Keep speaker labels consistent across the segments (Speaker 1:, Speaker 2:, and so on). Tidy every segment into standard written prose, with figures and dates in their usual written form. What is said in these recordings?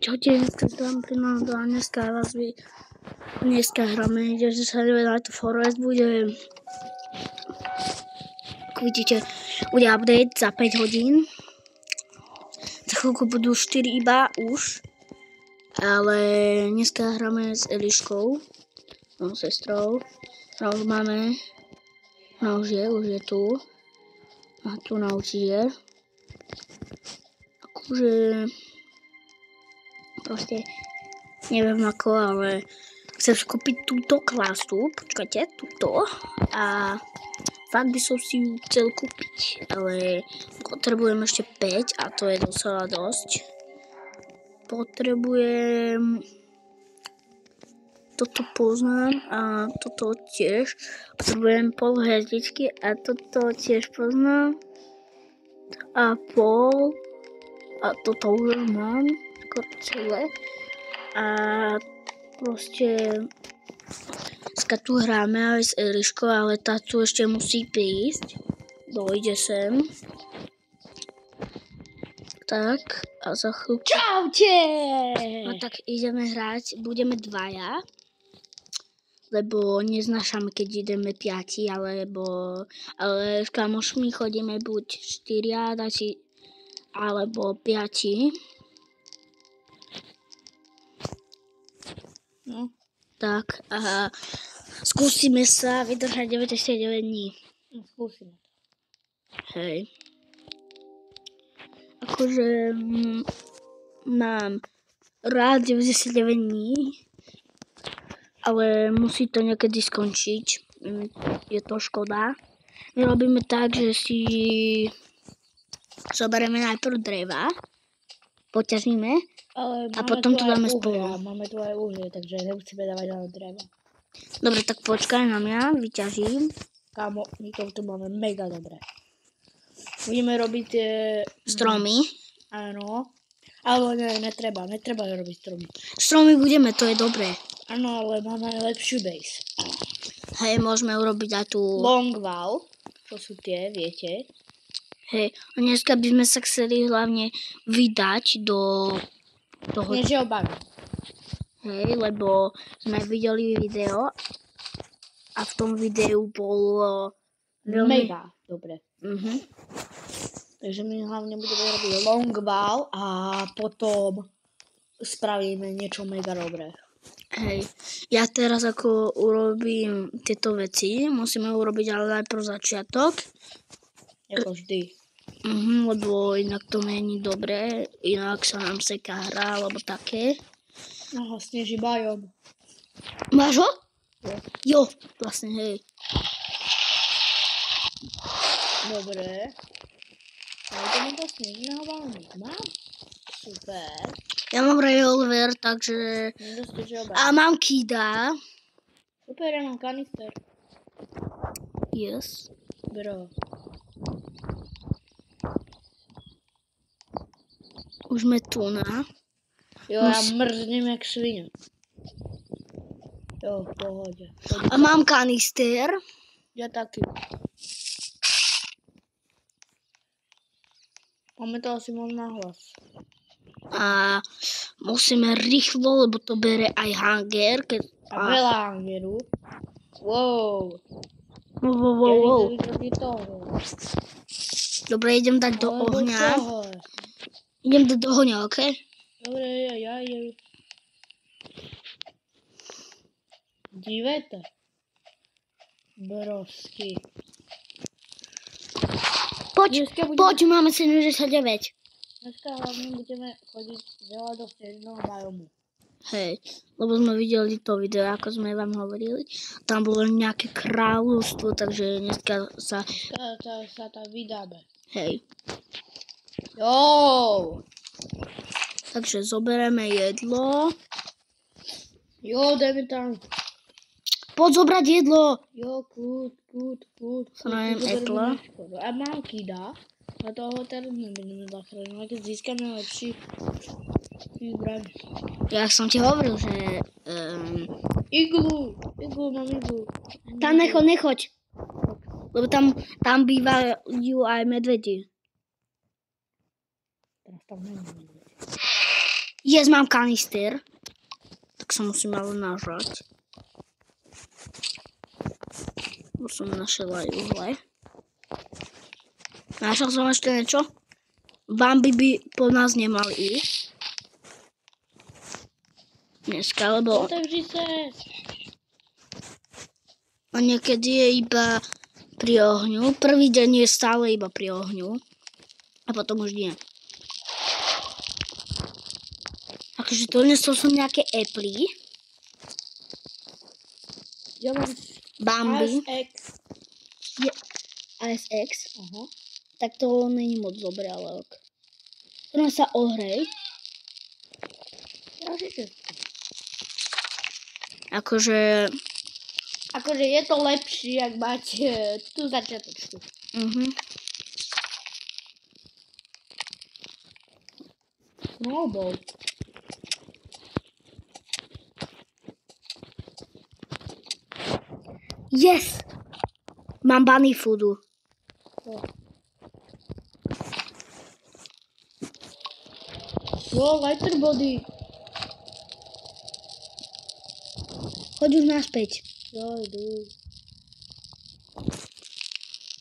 Speaker 1: Čaute, dneska tam prinádu a dneska hráme, že sa Night Forest bude, ako vidíte, bude update za 5 hodín. Za chvíľku budú 4 iba už, ale dneska hráme s Eliškou, mojou sestrou, ktorá už máme, ona už je tu, a tu na určite. Akože proste neviem ako, ale chcem skúpiť túto klasu, počkajte, túto, a fakt by som si ju chcel kúpiť, ale potrebujem ešte 5 a to je docela dosť. Potrebujem, toto poznám a toto tiež, potrebujem pol hviezdičky a toto tiež poznám a pol a toto už mám celé a proste dneska tu hráme aj s Eliškou, ale tá tu ešte musí prísť, dojde sem. Tak a za chvíľku.
Speaker 2: Čaute!
Speaker 1: No tak ideme hrať, budeme dvaja, lebo neznášame, keď ideme 5, ale s kamošmi chodíme buď 4 alebo 5. No, tak a skúsime sa vydržať 99 dní.
Speaker 2: No, skúsime.
Speaker 1: Hej. Akože mám rád 99 dní, ale musí to niekedy skončiť. Je to škoda. My robíme tak, že si zoberieme najprv dreva, poťažíme a potom to dáme spolu.
Speaker 2: Máme tu aj uhlie, takže nemusíme dávať na dreva.
Speaker 1: Dobre, tak počkaj na mňa, vyťažím.
Speaker 2: Kámo, my to tu máme mega dobré. Budeme robiť
Speaker 1: Stromy.
Speaker 2: Áno. Alebo netreba robiť stromy.
Speaker 1: Stromy budeme, to je dobré.
Speaker 2: Áno, ale máme lepšiu base.
Speaker 1: Hej, môžeme urobiť aj tú
Speaker 2: Long wall, to sú tie, viete.
Speaker 1: Hej, a dneska by sme sa chceli hlavne vydať do toho.
Speaker 2: Neže obaví.
Speaker 1: Hej, lebo sme videli video a v tom videu bolo veľmi
Speaker 2: Mega dobre.
Speaker 1: Mhm.
Speaker 2: Takže my hlavne budeme robiť long wall a potom spravíme niečo mega dobré.
Speaker 1: Hej, ja teraz ako urobím tieto veci, musíme urobiť ale najprv začiatok.
Speaker 2: Ako vždy.
Speaker 1: Lebo inak to není dobré, inak sa nám seká hra, alebo také.
Speaker 2: Aha, sneží bajom.
Speaker 1: Máš ho?
Speaker 2: Jo.
Speaker 1: Jo, vlastne, hej.
Speaker 2: Dobre. Ale to mám to snežného balónika. Mám? Super.
Speaker 1: Ja mám revolver, takže a mám kida.
Speaker 2: Super, ja mám kanister.
Speaker 1: Yes.
Speaker 2: Bro.
Speaker 1: Už sme tu na.
Speaker 2: Jo, ja mrznem jak svinia. Jo, v pohode.
Speaker 1: A mám kanister.
Speaker 2: Ja taky. Máme to asi moc nahlas.
Speaker 1: A musíme rýchlo, lebo to bere aj hanger.
Speaker 2: A veľa hangeru. Wow.
Speaker 1: Wow.
Speaker 2: Ja vidím toho.
Speaker 1: Dobre, idem dať do ohňa. Idem dať do ohňa, okej?
Speaker 2: Dobre, ja idem. Dívejte. Brosky.
Speaker 1: Poď, máme 79.
Speaker 2: Dneska hlavne budeme chodiť veľa do snežného biomu.
Speaker 1: Hej, lebo sme videli to video, ako sme vám hovorili. Tam bolo nejaké kráľovstvo, takže dneska sa
Speaker 2: tam vydáme.
Speaker 1: Hej.
Speaker 2: Jo!
Speaker 1: Takže zoberieme jedlo.
Speaker 2: Jo, dajme tam.
Speaker 1: Poď zobrať jedlo.
Speaker 2: Jo, kľud.
Speaker 1: Neviem, jedlo.
Speaker 2: A mám kida. A toho teraz nebudeme zachrániť. Ale keď získame lepší zbraň.
Speaker 1: Ja som ti hovoril, že
Speaker 2: Iglu, mám iglu.
Speaker 1: tam nechoď. Lebo tam bývajú aj medvedi.
Speaker 2: Teraz tam nemám.
Speaker 1: mám kanister. Tak sa musím ale nažrať. Už som našiel aj uhle. Našiel som ešte niečo? Bambi by po nás nemal ísť. Dneska, lebo
Speaker 2: Otevři se.
Speaker 1: on niekedy je iba pri ohňu. Prvý deň je stále iba pri ohňu. A potom už nie. Takže donesol som nejaké eply.
Speaker 2: Ja mám
Speaker 1: Bambi.
Speaker 2: ASX.
Speaker 1: ASX.
Speaker 2: Aha.
Speaker 1: Tak to není moc dobré, ale ok. Ona sa ohrej.
Speaker 2: Ja si
Speaker 1: Akože
Speaker 2: je to lepšie, ak máte tú začiatočku. Snowball.
Speaker 1: Yes! Mám bunny foodu.
Speaker 2: Wow, lighter body.
Speaker 1: Choď už naspäť.
Speaker 2: Ja idú.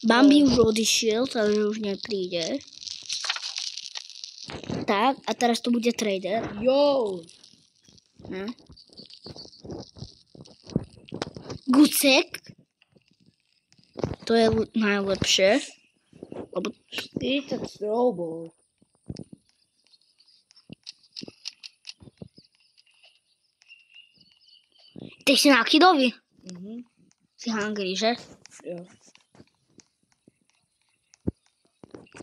Speaker 1: Bambi už odišiel, takže už nepríde. Tak, a teraz tu bude trader.
Speaker 2: Jo.
Speaker 1: Ne? Gucek. To je najlepšie. Lebo
Speaker 2: Ty ten snowball.
Speaker 1: ty si na kidovi.
Speaker 2: Mhm.
Speaker 1: Si hungry, že?
Speaker 2: Jo.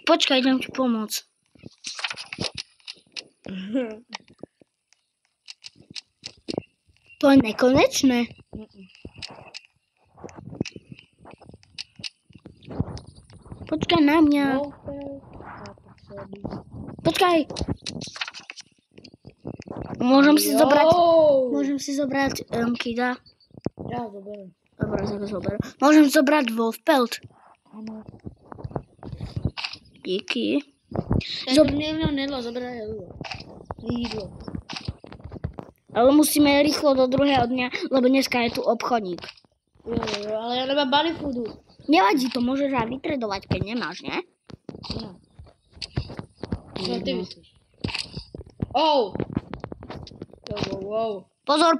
Speaker 1: Počkaj, idem ti pomôcť. To je nekonečné. Počkaj na mňa. Počkaj. Môžem si zobrať kida.
Speaker 2: Ja zoberiem.
Speaker 1: Dobre, tak zoberiem. Môžem zobrať Wolfpelt.
Speaker 2: Áno.
Speaker 1: Díky.
Speaker 2: Nedlo, zoberaj jídlo.
Speaker 1: Ale musíme rýchlo do druhého dňa, lebo dneska je tu obchodník.
Speaker 2: Jo, ale ja nemám bunny foodu.
Speaker 1: Nevadí, to môžeš aj vytredovať, keď nemáš, nie?
Speaker 2: No. Čo ty myslíš? Oh! Wow.
Speaker 1: Pozor.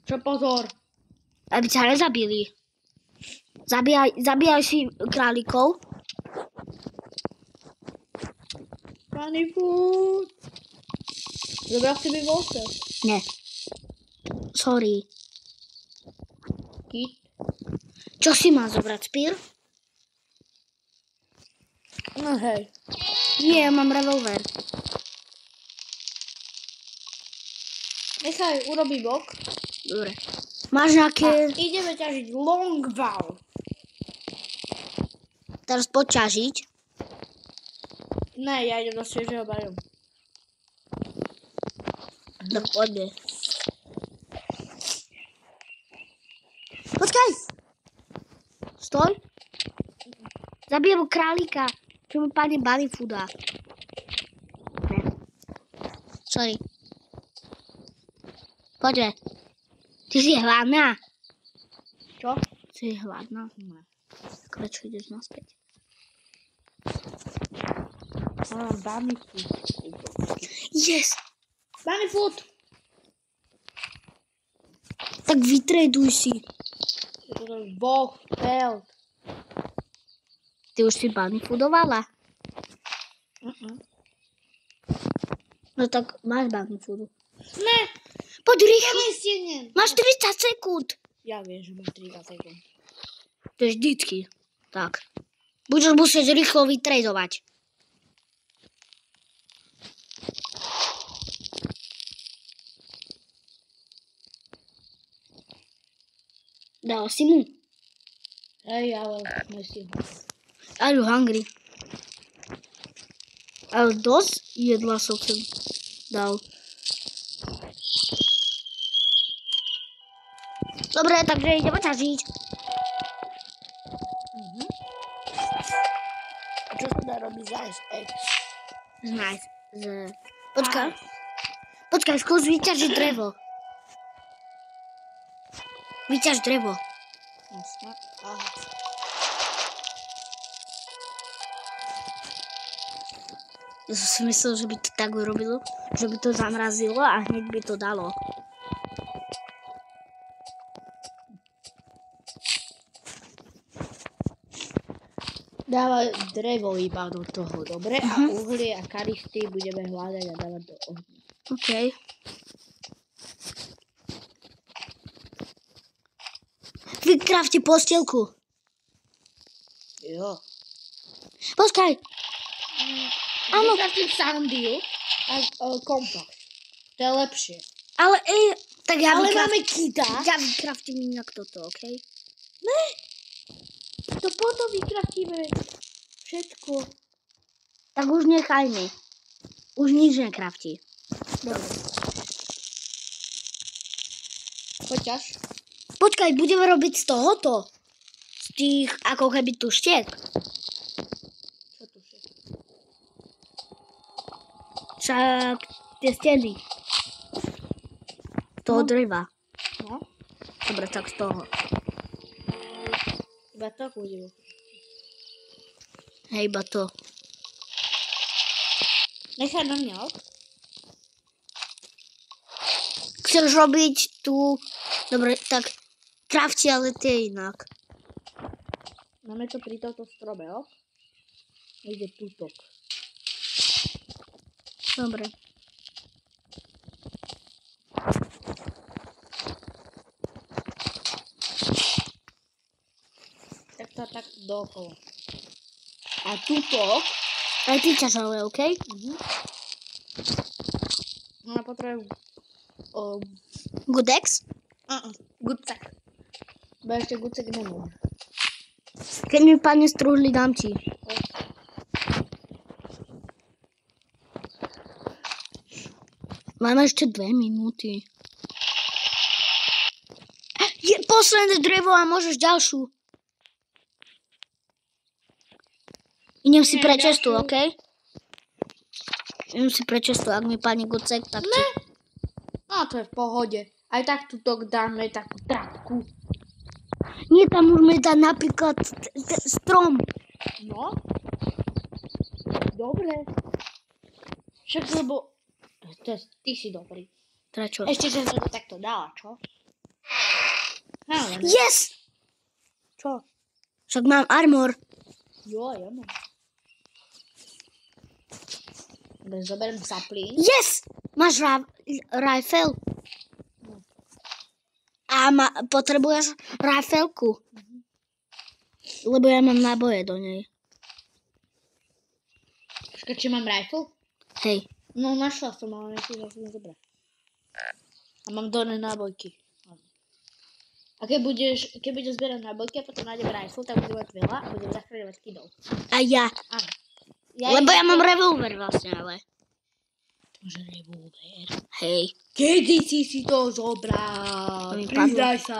Speaker 2: Čo pozor?
Speaker 1: Aby ťa nezabili. Zabíjaj si králikov.
Speaker 2: Bunny food. Zobral si mi volce.
Speaker 1: Nie. Sorry.
Speaker 2: Kit.
Speaker 1: Čo si má zobrať, Spír?
Speaker 2: No hej.
Speaker 1: Nie, ja mám revolver.
Speaker 2: Nechaj, urobí bok.
Speaker 1: Dobre. Máš nejaké...
Speaker 2: Ideme ťažiť longbow.
Speaker 1: Teraz poťažiť?
Speaker 2: Ne, ja idem do sviežeho biomu.
Speaker 1: No poďme. Počkaj! Stoj! Zabijem králika, čo mu padne bunny fooda. Ne. Sorry. Poďme. Ty si hladná?
Speaker 2: Čo?
Speaker 1: Si hladná?
Speaker 2: Ne.
Speaker 1: Tak prečo ideš naspäť?
Speaker 2: Mám bunny food.
Speaker 1: Yes!
Speaker 2: Bunny food!
Speaker 1: Tak vytreduj si.
Speaker 2: Je to ten boh, pelt.
Speaker 1: Ty už si bunny foodovala? No tak máš bunny foodu.
Speaker 2: Ne!
Speaker 1: Poď rýchlo.
Speaker 2: Nestihnem.
Speaker 1: Máš 30 sekúnd.
Speaker 2: Ja viem, že mám 30 sekúnd.
Speaker 1: To je vždycky. Tak. Budeš musieť rýchlo vytredovať. Dal si mu?
Speaker 2: Hej, ale nestihnem.
Speaker 1: Are you hungry? Ale dosť jedla som sem dal. Dobre, takže ideme ťažiť.
Speaker 2: Čo sa dá robiť za SX?
Speaker 1: Nice. Počkaj, skús vyťažiť drevo. Vyťaž drevo.
Speaker 2: Aha.
Speaker 1: Ja som si myslel, že by to tak urobilo, že by to zamrazilo a hneď by to dalo.
Speaker 2: Dávaj drevo iba do toho, dobre? A uhlie a karisty budeme hľadať a dávať do ohňa.
Speaker 1: OK. Vykrafti postielku.
Speaker 2: Jo.
Speaker 1: Počkaj. Áno.
Speaker 2: Vykraftím sandiu a kompakt. To je lepšie.
Speaker 1: Ale tak ja
Speaker 2: Ale máme kita.
Speaker 1: Ja vykraftím inak toto, OK?
Speaker 2: Ne. To potom vykraftíme všetko.
Speaker 1: Tak už nechajme. Už nič nekrafti.
Speaker 2: Dobre. Poďaž.
Speaker 1: Počkaj, budeme robiť z tohoto. Z tých, ako keby tuštiek.
Speaker 2: Čo tu všetko?
Speaker 1: Však tie steny. Z toho dreva.
Speaker 2: No.
Speaker 1: Dobre, tak z toho.
Speaker 2: Iba tak budeme.
Speaker 1: Hej, iba to.
Speaker 2: Nechaj na mňa, ok?
Speaker 1: Chceš robiť tu... Dobre, tak krafti, ale tie inak.
Speaker 2: Máme to pri tomto strobe, ok? Ide tutok.
Speaker 1: Dobre.
Speaker 2: Tak to tak dookola. A tutok...
Speaker 1: Aj ty ťažale, OK?
Speaker 2: No a potrebujem...
Speaker 1: Gudex?
Speaker 2: Gucek. Bo ešte gucek nemám.
Speaker 1: Keď mi padne strúhli, dám ti. Máme ešte 2 minúty. Je posledné drevo a môžeš ďalšiu. Idem si pre cestu, OK? Idem si pre cestu, ak mi padne gucek, tak ti...
Speaker 2: No to je v pohode. Aj tak tutok dáme takú trapku.
Speaker 1: Nie, tam môžeme dať napríklad strom.
Speaker 2: No. Dobre. Však lebo... Ty si dobrý.
Speaker 1: Teda čo?
Speaker 2: Ešte, že som to takto dala, čo?
Speaker 1: Yes!
Speaker 2: Čo?
Speaker 1: Však mám armor.
Speaker 2: Jo, ja mám. Dobre, zoberiem saplín.
Speaker 1: Yes! Máš rifle. A potrebuješ rifleku. Lebo ja mám náboje do nej.
Speaker 2: Počkaj, či mám rifle?
Speaker 1: Hej.
Speaker 2: No, našla som, ale nechci zase zobrať. A mám dolné nábojky. A keď budeš zbierať nábojky a potom nájdem rifle, tak budem mať veľa a budem zachraňovať kidov.
Speaker 1: A ja.
Speaker 2: Áno.
Speaker 1: Lebo ja mám revolver vlastne, ale.
Speaker 2: Že revolver.
Speaker 1: Hej.
Speaker 2: Kedy si to zobral?
Speaker 1: To mi
Speaker 2: Priznaj sa.